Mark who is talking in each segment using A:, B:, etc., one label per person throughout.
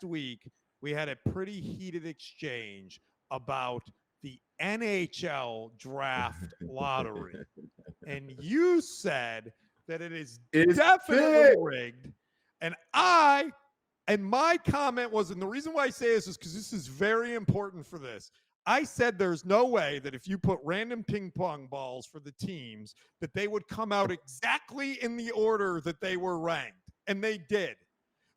A: last week we had a pretty heated exchange about the NHL draft lottery. And you said that it is
B: It's
A: definitely
B: big.
A: rigged. And my comment was, and the reason why I say this is because this is very important for this. I said there's no way that if you put random ping pong balls for the teams, that they would come out exactly in the order that they were ranked. And they did.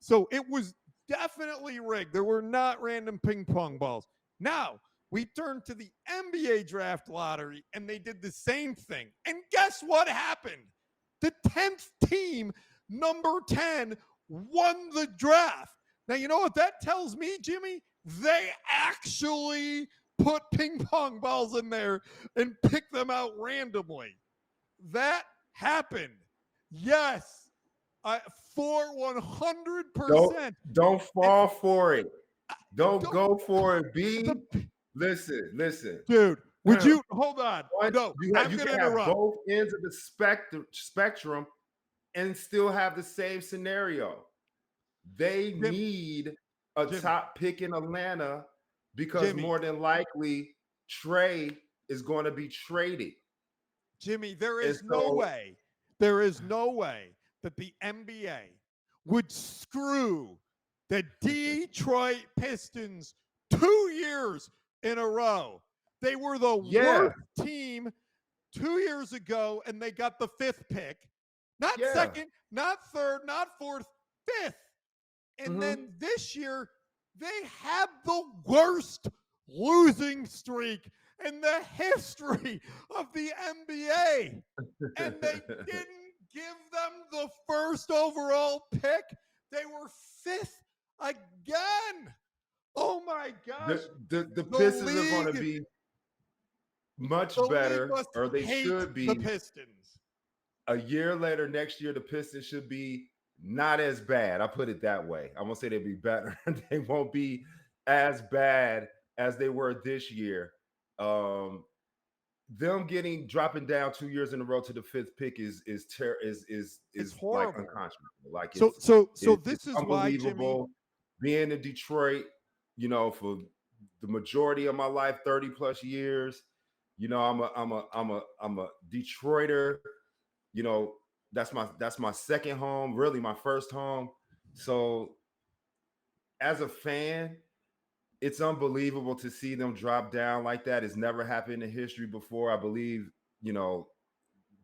A: So it was definitely rigged. There were not random ping pong balls. Now, we turned to the NBA draft lottery and they did the same thing. And guess what happened? The 10th team, number 10, won the draft. Now, you know what that tells me, Jimmy? They actually put ping pong balls in there and picked them out randomly. That happened. Yes. For 100%.
B: Don't fall for it. Don't
A: Don't-
B: go for it, B.
A: the-
B: Listen.
A: Dude, would you hold on?
B: What?
A: No, I'm
B: You
A: going to
B: can have
A: interrupt.
B: both ends of the spectrum and still have the same scenario. They need a
A: Jimmy.
B: top pick in Atlanta because
A: Jimmy.
B: more than likely Trey is going to be traded.
A: Jimmy, there
B: And
A: is no
B: so-
A: way that the NBA would screw the Detroit Pistons 2 years in a row. They were the worst team 2 years ago, and they got the 5th pick. Not second, not third, not fourth, 5th. And then this year, they had the worst losing streak in the history of the NBA. And they didn't give them the first overall pick. They were 5th again. Oh my gosh.
B: The Pistons are going to be much better, or they should be.
A: The Pistons.
B: A year later, next year, the Pistons should be not as bad. I'll put it that way. I won't say they'll be better. They won't be as bad as they were this year. Them dropping down 2 years in a row to the 5th pick is
A: horrible.
B: Like unconscionable. Like
A: so this
B: it's
A: is why, Jimmy,
B: being in Detroit, for the majority of my life, 30 plus years, I'm a Detroiter. That's my second home, really my first home. So as a fan, it's unbelievable to see them drop down like that. It's never happened in history before. I believe,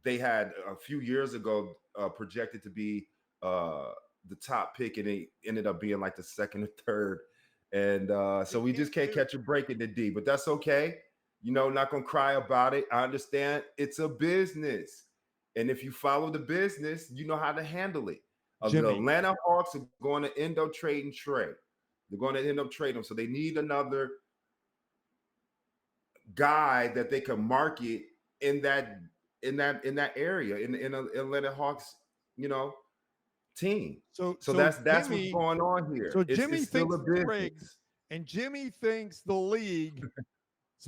B: they had a few years ago projected to be the top pick, and it ended up being like the second or third. And so we just can't catch a break in the D, but that's okay. Not gonna cry about it. I understand it's a business. And if you follow the business, you know how to handle it. The Atlanta Hawks are going to end up trading Trey. They're going to end up trading him. So they need another guy that they can market in that area, in Atlanta Hawks, team. So that's what's going on here.
A: So Jimmy thinks it's rigged, and Jimmy thinks the league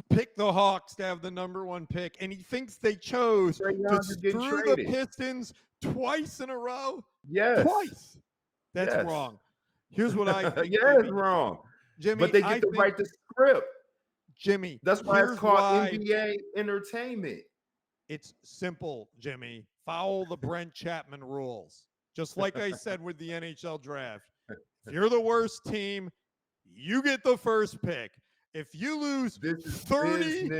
A: picked the Hawks to have the number 1 pick, and he thinks they chose to screw the Pistons twice in a row.
B: Yes.
A: Twice. That's wrong. Here's what I think.
B: It's wrong.
A: Jimmy,
B: but they get to write the script.
A: Jimmy,
B: that's why it's called NBA entertainment.
A: It's simple, Jimmy. Follow the Brent Chapman rules. Just like I said with the NHL draft. If you're the worst team, you get the first pick. If you lose 30,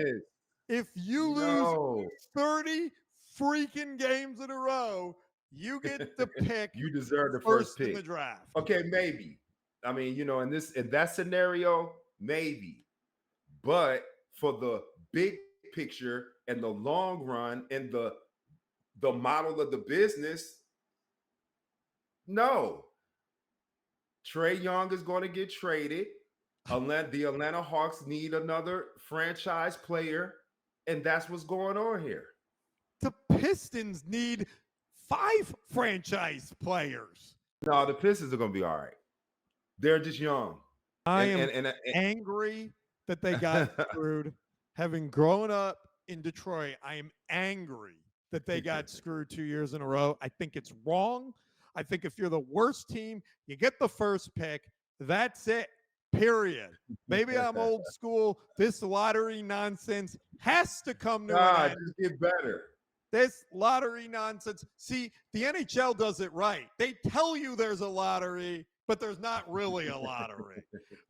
A: if you lose 30 freaking games in a row, you get the pick.
B: You deserve the first pick
A: in the draft.
B: Okay, maybe. I mean, in that scenario, maybe. But for the big picture and the long run and the model of the business, no. Trae Young is going to get traded. The Atlanta Hawks need another franchise player, and that's what's going on here.
A: The Pistons need 5 franchise players.
B: No, the Pistons are going to be all right. They're just young.
A: I am angry that they got screwed. Having grown up in Detroit, I am angry that they got screwed 2 years in a row. I think it's wrong. I think if you're the worst team, you get the first pick. That's it. Period. Maybe I'm old school. This lottery nonsense has to come to an
B: God,
A: end.
B: just get better.
A: This lottery nonsense. See, the NHL does it right. They tell you there's a lottery, but there's not really a lottery.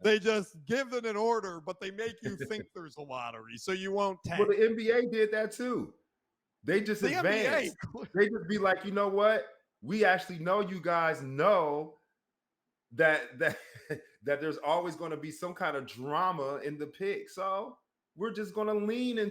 A: They just give it an order, but they make you think there's a lottery, so you won't
B: Well,
A: tank.
B: the NBA did that too. They just
A: The
B: advanced.
A: NBA,
B: They just be like, you know what? We actually know you guys know that that there's always going to be some kind of drama in the pick. So we're just going to lean